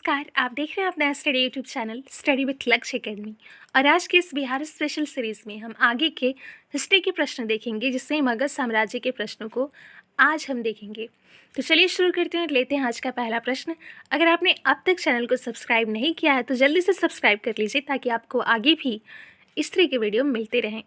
नमस्कार, आप देख रहे हैं अपना study YouTube channel study with लक्ष्य एकेडमी। और आज के इस बिहार स्पेशल सीरीज़ में हम आगे के हिस्ट्री के प्रश्न देखेंगे, जिसमें मगध साम्राज्य के प्रश्नों को आज हम देखेंगे। तो चलिए शुरू करते हैं और लेते हैं आज का पहला प्रश्न। अगर आपने अब तक चैनल को सब्सक्राइब नहीं किया है तो जल्दी से सब्सक्राइब कर लीजिए, ताकि आपको आगे भी इस तरह के वीडियो मिलते रहें।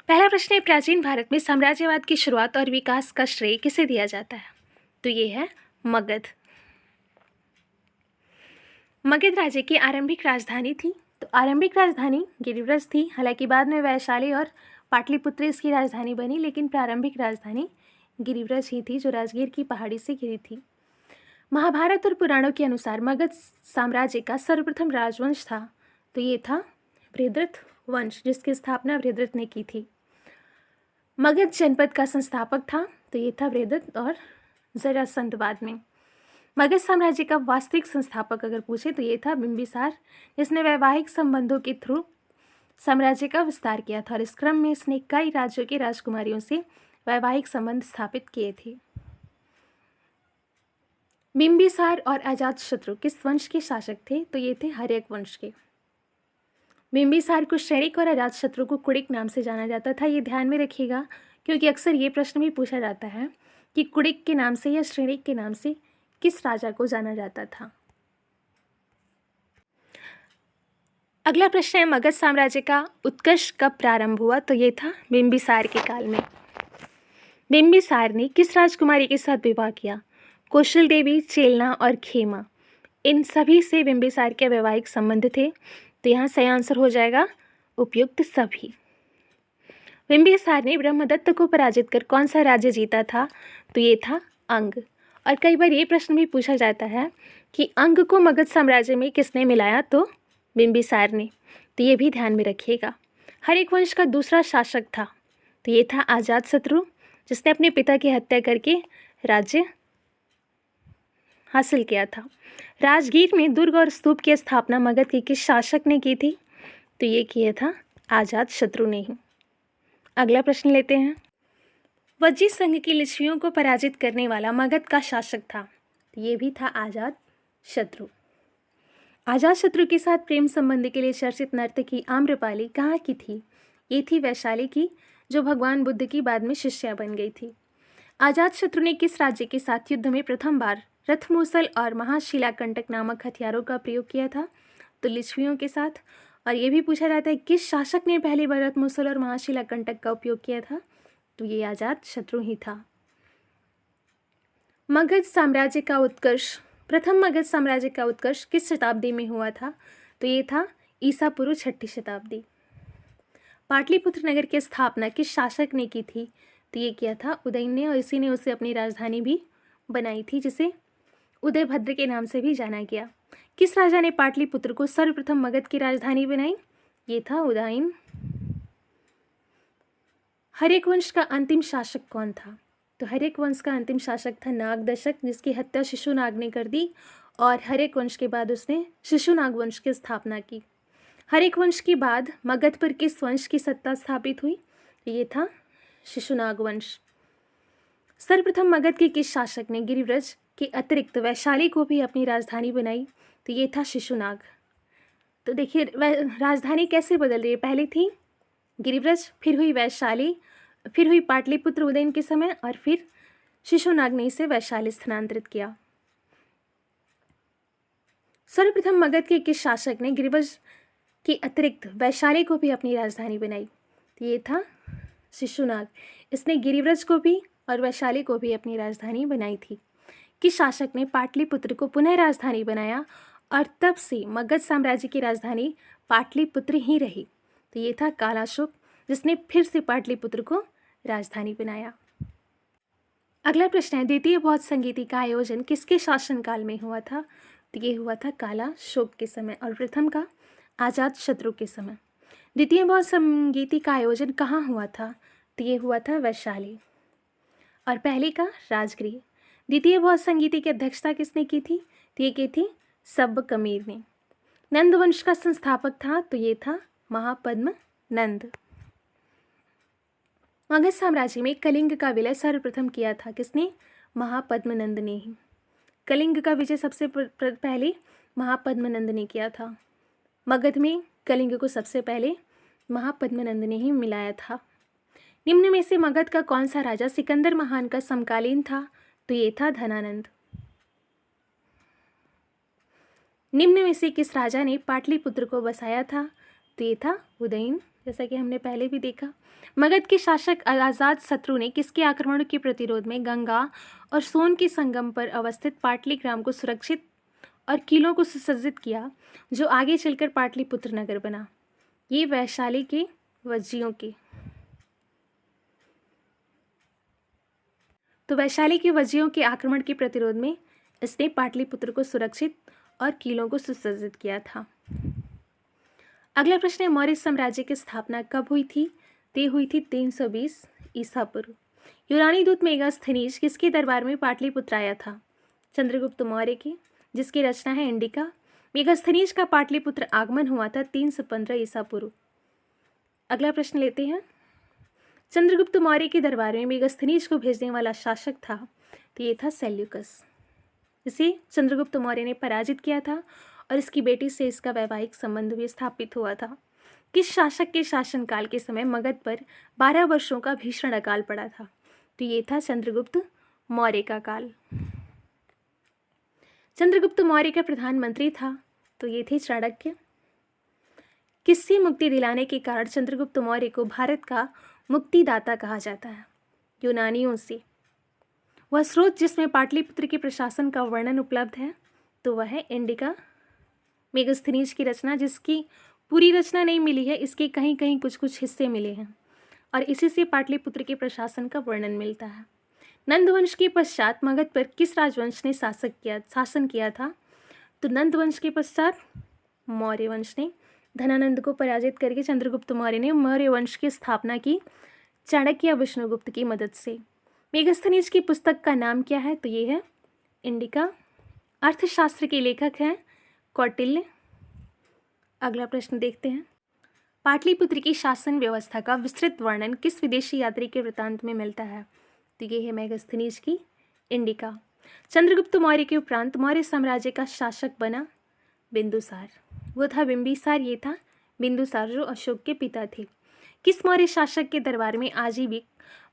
पहला प्रश्न है, प्राचीन भारत में साम्राज्यवाद की शुरुआत और विकास का श्रेय किसे दिया जाता है? तो ये है मगध। मगध राज्य की आरंभिक राजधानी थी। तो आरंभिक राजधानी गिरिव्रज थी। हालांकि बाद में वैशाली और पाटलिपुत्र इसकी राजधानी बनी, लेकिन प्रारंभिक राजधानी गिरिव्रज ही थी, जो राजगीर की पहाड़ी से घिरी थी। महाभारत और पुराणों के अनुसार मगध साम्राज्य का सर्वप्रथम राजवंश था, तो ये था बृहद्रथ वंश, जिसकी स्थापना बृहद्रथ ने की थी। मगध जनपद का संस्थापक था, तो ये था बृहद्रथ और जरासंध बाद में। मगध साम्राज्य का वास्तविक संस्थापक अगर पूछे तो ये था बिंबिसार, जिसने वैवाहिक संबंधों के थ्रू साम्राज्य का विस्तार किया था, और इस क्रम में इसने कई राज्यों की राजकुमारियों से वैवाहिक संबंध स्थापित किए थे। बिंबिसार और अजातशत्रु किस वंश के शासक थे? तो ये थे हर्यक वंश के। बिंबिसार को श्रेणिक और अजातशत्रु को कुड़िक नाम से जाना जाता था। ये ध्यान में रखिएगा, क्योंकि अक्सर ये प्रश्न भी पूछा जाता है कि कुड़िक के नाम से या श्रेणिक के नाम से किस राजा को जाना जाता था। अगला प्रश्न है, मगध साम्राज्य का उत्कर्ष कब प्रारंभ हुआ? तो ये था बिंबिसार के काल में। बिंबिसार ने किस राजकुमारी के साथ विवाह किया? कौशल देवी, चेलना और खेमा, इन सभी से बिंबिसार के वैवाहिक संबंध थे। तो यहाँ सही आंसर हो जाएगा उपयुक्त सभी। बिंबिसार ने ब्रह्मदत्त को पराजित कर कौन सा राज्य जीता था? तो ये था अंग। और कई बार ये प्रश्न भी पूछा जाता है कि अंग को मगध साम्राज्य में किसने मिलाया? तो बिंबिसार ने। तो ये भी ध्यान में रखिएगा। हर्यक वंश का दूसरा शासक था, तो ये था अजातशत्रु, जिसने अपने पिता की हत्या करके राज्य हासिल किया था। राजगीर में दुर्ग और स्तूप की स्थापना मगध के किस शासक ने की थी? तो ये किया था अजातशत्रु ने ही। अगला प्रश्न लेते हैं, वज्जी संघ की लिच्छवियों को पराजित करने वाला मगध का शासक था? ये भी था अजातशत्रु। अजातशत्रु के साथ प्रेम संबंध के लिए चर्चित नर्तकी आम्रपाली कहाँ की थी? ये थी वैशाली की, जो भगवान बुद्ध की बाद में शिष्या बन गई थी। अजातशत्रु ने किस राज्य के साथ युद्ध में प्रथम बार रथमूसल और महाशिलाकंटक नामक हथियारों का प्रयोग किया था? तो लिच्छवियों के साथ। और ये भी पूछा जाता है किस शासक ने पहली बार रथमूसल और महाशिलाकंटक का उपयोग किया था? तो ये अजातशत्रु ही था। मगध साम्राज्य का उत्कर्ष, प्रथम मगध साम्राज्य का उत्कर्ष किस शताब्दी में हुआ था? तो ये था ईसा पूर्व 6ठी शताब्दी। पाटलिपुत्र नगर की स्थापना किस शासक ने की थी? तो ये किया था उदयन ने, और इसी ने उसे अपनी राजधानी भी बनाई थी, जिसे उदयभद्र के नाम से भी जाना गया। किस राजा ने पाटलिपुत्र को सर्वप्रथम मगध की राजधानी बनाई? ये था उदयन। हर्यक वंश का अंतिम शासक कौन था? तो हर्यक वंश का अंतिम शासक था नागदशक, जिसकी हत्या शिशुनाग ने कर दी, और हर्यक वंश के बाद उसने शिशुनाग वंश की स्थापना की। हर्यक वंश के बाद मगध पर किस वंश की सत्ता स्थापित हुई? ये था शिशुनाग वंश। सर्वप्रथम मगध के किस शासक ने गिरिव्रज के अतिरिक्त वैशाली को भी अपनी राजधानी बनाई? तो ये था शिशुनाग। तो देखिए राजधानी कैसे बदल रही है, पहले थी गिरिव्रज, फिर हुई वैशाली, फिर हुई पाटलिपुत्र उदयन के समय, और फिर शिशुनाग ने इसे वैशाली स्थानांतरित किया। सर्वप्रथम मगध के किस शासक ने गिरिव्रज के अतिरिक्त वैशाली को भी अपनी राजधानी बनाई? तो ये था शिशुनाग। इसने गिरिव्रज को भी और वैशाली को भी अपनी राजधानी बनाई थी। किस शासक ने पाटलिपुत्र को पुनः राजधानी बनाया, और तब से मगध साम्राज्य की राजधानी पाटलिपुत्र ही रही? तो ये था कालाशोक, जिसने फिर से पाटलिपुत्र को राजधानी बनाया। अगला प्रश्न है, द्वितीय बौद्ध संगीति का आयोजन किसके शासनकाल में हुआ था? तो ये हुआ था कालाशोक के समय, और प्रथम का अजातशत्रु के समय। द्वितीय बौद्ध संगीति का आयोजन कहाँ हुआ था? तो ये हुआ था वैशाली, और पहले का राजगृह। द्वितीय बौद्ध संगीति की अध्यक्षता किसने की थी? तो ये की थी सब्बकमीर ने। नंद वंश का संस्थापक था? तो ये था महापद्म नंद। मगध साम्राज्य में कलिंग का विलय सर्वप्रथम किया था किसने? महापद्म नंद ने ही। कलिंग का विजय सबसे पहले महापद्मनंद ने किया था। मगध में कलिंग को सबसे पहले महापद्मनंद ने ही मिलाया था। निम्न में से मगध का कौन सा राजा सिकंदर महान का समकालीन था? तो ये था धनानंद। निम्न में से किस राजा ने पाटलिपुत्र को बसाया था? तो ये था उदयन, जैसा कि हमने पहले भी देखा। मगध के शासक आजाद शत्रु ने किसके आक्रमण के प्रतिरोध में गंगा और सोन के संगम पर अवस्थित पाटलिग्राम को सुरक्षित और किलों को सुसज्जित किया, जो आगे चलकर पाटलिपुत्र नगर बना? ये वैशाली के वज्जियों के। तो वैशाली के वज्जियों के आक्रमण के प्रतिरोध में इसने पाटलिपुत्र को सुरक्षित और किलों को सुसज्जित किया था। अगला प्रश्न है, मौर्य साम्राज्य की स्थापना कब हुई थी? ते हुई थी 320 ईसा पूर्व। यूनानी दूत मेगास्थनीज किसके दरबार में पाटलिपुत्र आया था? चंद्रगुप्त मौर्य की, जिसकी रचना है इंडिका। मेगास्थनीज का पाटलिपुत्र आगमन हुआ था 315 ईसा पूर्व। अगला प्रश्न लेते हैं, चंद्रगुप्त मौर्य के दरबार में मेगास्थनीज को भेजने वाला शासक था? तो ये था सेल्यूकस। इसे चंद्रगुप्त मौर्य ने पराजित किया था और इसकी बेटी से इसका वैवाहिक संबंध भी स्थापित हुआ था। किस शासक के शासनकाल के समय मगध पर 12 वर्षों का भीषण अकाल पड़ा था? तो ये था चंद्रगुप्त मौर्य का काल। चंद्रगुप्त मौर्य का प्रधानमंत्री था? तो ये थे चाणक्य। किससे मुक्ति दिलाने के कारण चंद्रगुप्त मौर्य को भारत का मुक्तिदाता कहा जाता है? यूनानियों से। वह स्रोत जिसमें पाटलिपुत्र के प्रशासन का वर्णन उपलब्ध है, तो वह है इंडिका। मेगास्थनीज की रचना, जिसकी पूरी रचना नहीं मिली है, इसके कहीं कहीं कुछ कुछ हिस्से मिले हैं और इसी से पाटलिपुत्र के प्रशासन का वर्णन मिलता है। नंद वंश के पश्चात मगध पर किस राजवंश ने शासन किया था? तो नंद वंश के पश्चात मौर्य वंश ने। धनानंद को पराजित करके चंद्रगुप्त मौर्य ने मौर्य वंश की स्थापना की चाणक्य विष्णुगुप्त की मदद से। मेगास्थनीज की पुस्तक का नाम क्या है? तो ये है इंडिका। अर्थशास्त्र के लेखक हैं कौटिल्य। अगला प्रश्न देखते हैं, पाटलिपुत्र की शासन व्यवस्था का विस्तृत वर्णन किस विदेशी यात्री के वृत्तांत में मिलता है? तो ये है मेगास्थनीज की इंडिका। चंद्रगुप्त मौर्य के उपरांत मौर्य साम्राज्य का शासक बना बिंदुसार। वो था बिंबिसार, ये था बिंदुसार जो अशोक के पिता थे। किस मौर्य शासक के दरबार में आजीविक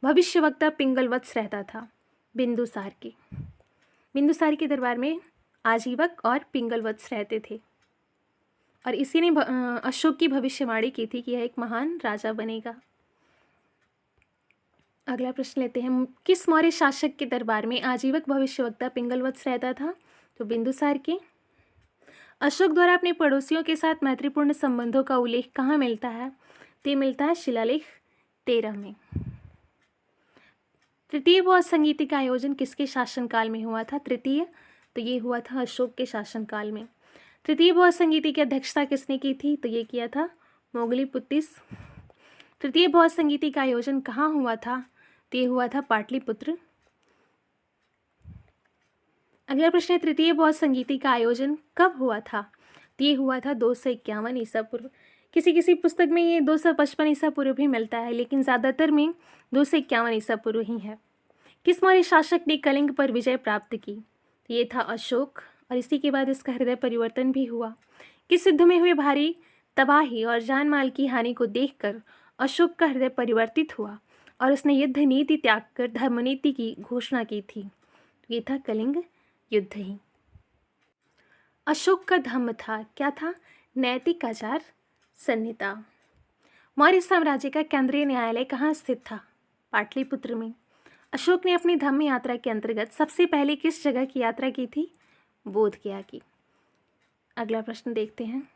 भविष्यवक्ता पिंगलवत्स रहता था? बिंदुसार के। बिंदुसार के दरबार में आजीवक और पिंगलवत्स रहते थे और इसी ने अशोक की भविष्यवाणी की थी कि यह एक महान राजा बनेगा। अगला प्रश्न लेते हैं, किस मौर्य शासक के दरबार में आजीवक भविष्यवक्ता पिंगलवत्स रहता था? तो बिंदुसार के। अशोक द्वारा अपने पड़ोसियों के साथ मैत्रीपूर्ण संबंधों का उल्लेख कहाँ मिलता है? तो मिलता है शिलालेख 13 में। तृतीय बौद्ध संगीति का आयोजन किसके शासनकाल में हुआ था? तृतीय, तो ये हुआ था अशोक के शासनकाल में। तृतीय बौद्ध संगीति की अध्यक्षता किसने की थी? तो ये किया था मोगलीपुत्तिस। तृतीय बौद्ध संगीति का आयोजन कहाँ हुआ था? तो ये हुआ था पाटलिपुत्र। अगला प्रश्न है, तृतीय बौद्ध संगीति का आयोजन कब हुआ था? तो ये हुआ था 251 ईसा पूर्व। किसी किसी पुस्तक में ये 255 ईसा पूर्व भी मिलता है, लेकिन ज़्यादातर में 251 ईसा पूर्व ही है। किस मौर्य शासक ने कलिंग पर विजय प्राप्त की? तो ये था अशोक और इसी के बाद इसका हृदय परिवर्तन भी हुआ। किस युद्ध में हुए भारी तबाही और जान माल की हानि को देखकर अशोक का हृदय परिवर्तित हुआ और उसने युद्ध नीति त्याग कर धर्मनीति की घोषणा की थी? ये था कलिंग युद्ध ही। अशोक का धम्म था, क्या था? नैतिक आचार संहिता। मौर्य साम्राज्य का केंद्रीय न्यायालय कहाँ स्थित था? पाटलिपुत्र में। अशोक ने अपनी धम्म यात्रा के अंतर्गत सबसे पहले किस जगह की यात्रा की थी? बोधगया की। अगला प्रश्न देखते हैं,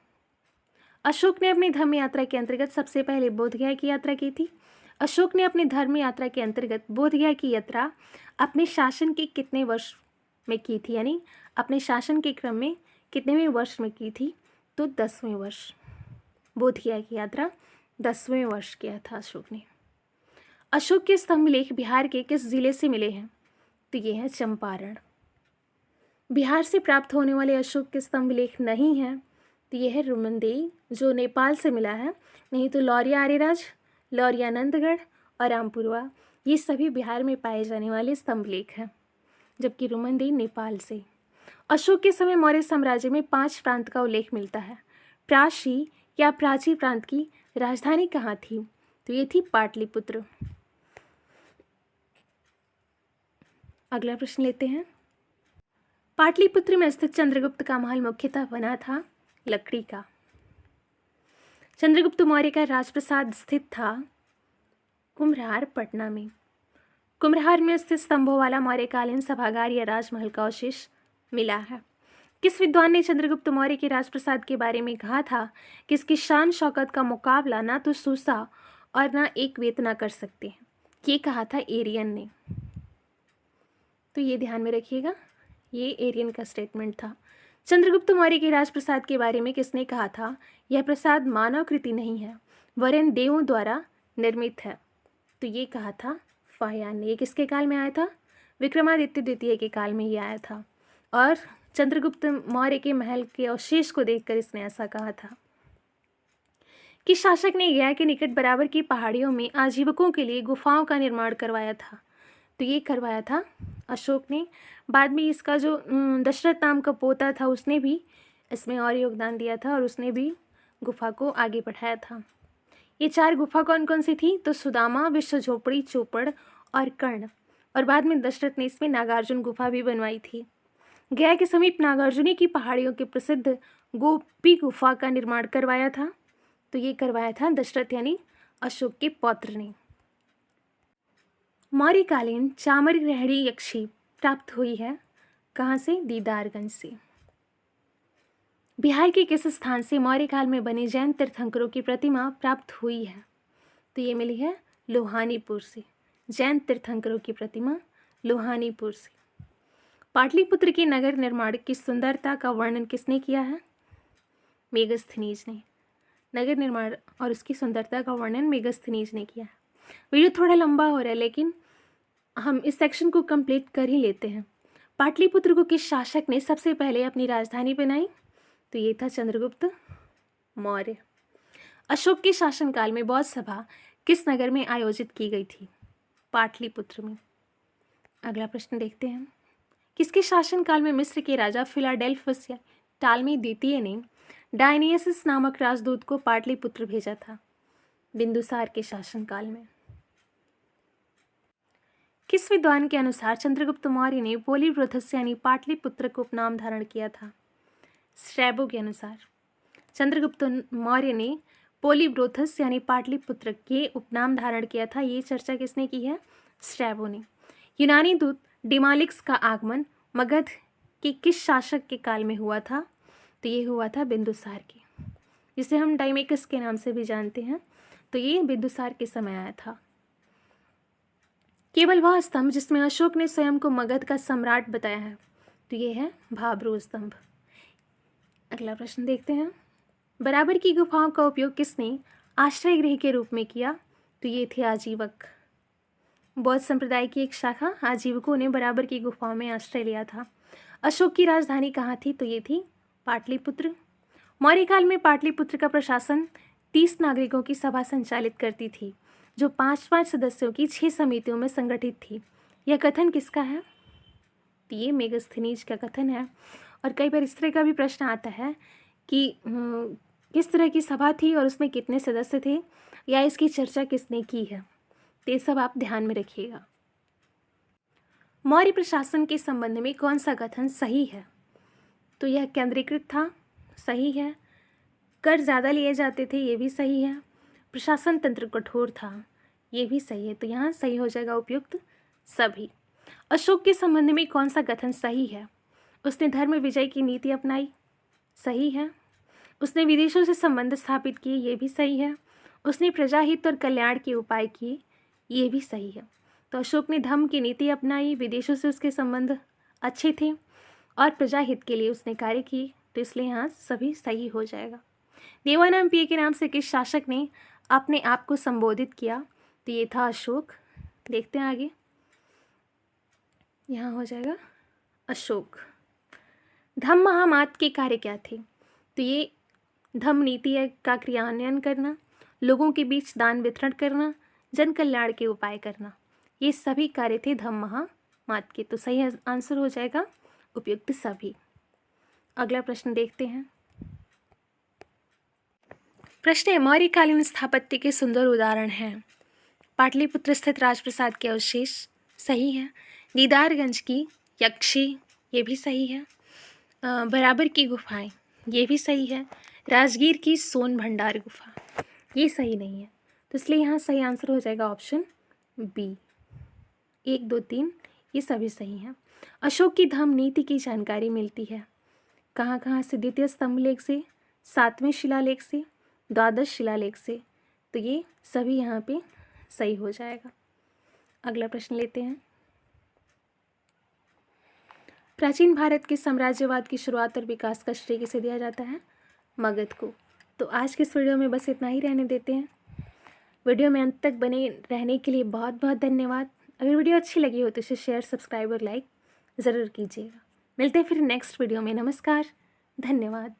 अशोक ने अपनी धर्म यात्रा के अंतर्गत सबसे पहले बोधगया की यात्रा की थी। अशोक ने अपनी धर्म यात्रा के अंतर्गत बोधगया की यात्रा अपने शासन के कितने वर्ष में की थी, यानी अपने शासन के क्रम में कितनेवें वर्ष में की थी? तो 10वें वर्ष। बोधगया की यात्रा 10वें वर्ष किया था अशोक ने। अशोक के स्तंभलेख बिहार के किस जिले से मिले हैं? तो ये है चंपारण। बिहार से प्राप्त होने वाले अशोक के स्तंभलेख नहीं हैं, तो ये है रुमनदेई जो नेपाल से मिला है। नहीं तो लौरिया आर्यराज, लौरिया नंदगढ़ और रामपुरवा, ये सभी बिहार में पाए जाने वाले स्तंभलेख हैं, जबकि रुमनदेई नेपाल से। अशोक के समय मौर्य साम्राज्य में 5 प्रांत का उल्लेख मिलता है। प्राची या प्राची प्रांत की राजधानी कहाँ थी? तो ये थी पाटलिपुत्र। अगला प्रश्न लेते हैं। पाटलिपुत्र में स्थित चंद्रगुप्त का महल मुख्यतः बना था लकड़ी का। चंद्रगुप्त मौर्य का राजप्रासाद स्थित था कुम्हरार पटना में। कुम्हरार में स्थित स्तंभों वाला मौर्यकालीन सभागार या राजमहल का अवशेष मिला है। किस विद्वान ने चंद्रगुप्त मौर्य के राजप्रासाद के बारे में कहा था कि इसकी शान शौकत का मुकाबला ना तो सूसा और ना एक वेतना कर सकते हैं? ये कहा था एरियन ने। तो ये ध्यान में रखिएगा, ये एरियन का स्टेटमेंट था। चंद्रगुप्त मौर्य के राजप्रासाद के बारे में किसने कहा था? यह प्रसाद मानव कृति नहीं है वरन देवों द्वारा निर्मित है। तो ये कहा था फाह्यान ने। ये किसके काल में आया था? विक्रमादित्य द्वितीय के काल में ये आया था। और चंद्रगुप्त मौर्य के महल के अवशेष को देखकर इसने ऐसा कहा था कि शासक ने गया के निकट बराबर की पहाड़ियों में आजीविकों के लिए गुफाओं का निर्माण करवाया था। तो ये करवाया था अशोक ने। बाद में इसका जो दशरथ नाम का पोता था उसने भी इसमें और योगदान दिया था और उसने भी गुफा को आगे बढ़ाया था। ये 4 गुफा कौन कौन सी थी? तो सुदामा, विश्व झोपड़ी, चोपड़ और कर्ण। और बाद में दशरथ ने इसमें नागार्जुन गुफा भी बनवाई थी। गया के समीप नागार्जुनी की पहाड़ियों के प्रसिद्ध गोपी गुफा का निर्माण करवाया था। तो ये करवाया था दशरथ यानी अशोक के पौत्र ने। मौर्यकालीन चामर रेहड़ी यक्षी प्राप्त हुई है कहाँ से? दीदारगंज से। बिहार के किस स्थान से मौर्यकाल में बने जैन तीर्थंकरों की प्रतिमा प्राप्त हुई है? तो ये मिली है लोहानीपुर से। जैन तीर्थंकरों की प्रतिमा लोहानीपुर से। पाटलिपुत्र के नगर निर्माण की सुंदरता का वर्णन किसने किया है? मेगस्थनीज ने। नगर निर्माण और उसकी सुंदरता का वर्णन मेगस्थनीज ने किया है। वीडियो थोड़ा लंबा हो रहा है लेकिन हम इस सेक्शन को कंप्लीट कर ही लेते हैं। पाटलिपुत्र को किस शासक ने सबसे पहले अपनी राजधानी बनाई? तो ये था चंद्रगुप्त मौर्य। अशोक के शासनकाल में बौद्ध सभा किस नगर में आयोजित की गई थी? पाटलिपुत्र में। अगला प्रश्न देखते हैं। किसके शासनकाल में मिस्र के राजा फिलाडेल्फस या टालमी द्वितीय ने डायनियसिस नामक राजदूत को पाटलिपुत्र भेजा था? बिंदुसार के शासनकाल में। किस विद्वान के अनुसार चंद्रगुप्त मौर्य ने पोलीब्रोथस यानी पाटलिपुत्र को उपनाम धारण किया था? स्ट्रैबो के अनुसार चंद्रगुप्त मौर्य ने पोलीब्रोथस यानी पाटलिपुत्र के उपनाम धारण किया था। ये चर्चा किसने की है? स्ट्रैबो ने। यूनानी दूत डिमालिक्स का आगमन मगध के किस शासक के काल में हुआ था? तो ये हुआ था बिंदुसार के, जिसे हम डाइमेकस के नाम से भी जानते हैं। तो ये बिंदुसार के समय आया था। केवल वह स्तंभ जिसमें अशोक ने स्वयं को मगध का सम्राट बताया है, तो ये है भाब्रू स्तंभ। अगला प्रश्न देखते हैं। बराबर की गुफाओं का उपयोग किसने आश्रय गृह के रूप में किया? तो ये थे आजीवक। बौद्ध संप्रदाय की एक शाखा आजीवकों ने बराबर की गुफाओं में आश्रय लिया था। अशोक की राजधानी कहाँ थी? तो ये थी पाटलिपुत्र। मौर्यकाल में पाटलिपुत्र का प्रशासन 30 नागरिकों की सभा संचालित करती थी जो 5-5 सदस्यों की 6 समितियों में संगठित थी। यह कथन किसका है? तो ये मेगस्थनीज का कथन है। और कई बार इस तरह का भी प्रश्न आता है कि किस तरह की सभा थी और उसमें कितने सदस्य थे या इसकी चर्चा किसने की है। तो ये सब आप ध्यान में रखिएगा। मौर्य प्रशासन के संबंध में कौन सा कथन सही है? तो यह केंद्रीकृत था, सही है। कर ज़्यादा लिए जाते थे, ये भी सही है। प्रशासन तंत्र कठोर था, ये भी सही है। तो यहाँ सही हो जाएगा उपयुक्त सभी। अशोक के संबंध में कौन सा कथन सही है? उसने धर्म विजय की नीति अपनाई, सही है। उसने विदेशों से संबंध स्थापित किए, ये भी सही है। उसने प्रजाहित और कल्याण के उपाय किए, ये भी सही है। तो अशोक ने धर्म की नीति अपनाई, विदेशों से उसके संबंध अच्छे थे और प्रजाहित के लिए उसने कार्य किए, तो इसलिए यहाँ सभी सही हो जाएगा। देवानंपिय के नाम से किस शासक ने अपने आप को संबोधित किया? तो ये था अशोक। देखते हैं आगे, यहाँ हो जाएगा अशोक। धम्म महामात के कार्य क्या थे? तो ये धम्म नीति का क्रियान्वयन करना, लोगों के बीच दान वितरण करना, जन कल्याण के उपाय करना, ये सभी कार्य थे धम्म महामात के। तो सही आंसर हो जाएगा उपयुक्त सभी। अगला प्रश्न देखते हैं। प्रश्न है, मौर्यकालीन स्थापत्य के सुंदर उदाहरण हैं। पाटलिपुत्र स्थित राजप्रसाद के अवशेष, सही है। दीदारगंज की यक्षी, ये भी सही है। बराबर की गुफाएं, ये भी सही है। राजगीर की सोन भंडार गुफा, ये सही नहीं है, तो इसलिए यहाँ सही आंसर हो जाएगा ऑप्शन बी। 1, 2, 3 ये सभी सही हैं। अशोक की धम्म नीति की जानकारी मिलती है कहाँ कहाँ से? द्वितीय स्तंभलेख से, 7वें शिलालेख से, द्वादश शिलालेख से, तो ये सभी यहाँ पे सही हो जाएगा। अगला प्रश्न लेते हैं। प्राचीन भारत के साम्राज्यवाद की शुरुआत और विकास का श्रेय किसे दिया जाता है? मगध को। तो आज के इस वीडियो में बस इतना ही रहने देते हैं। वीडियो में अंत तक बने रहने के लिए बहुत बहुत धन्यवाद। अगर वीडियो अच्छी लगी हो तो इसे शेयर, सब्सक्राइब और लाइक ज़रूर कीजिएगा। मिलते हैं फिर नेक्स्ट वीडियो में। नमस्कार, धन्यवाद।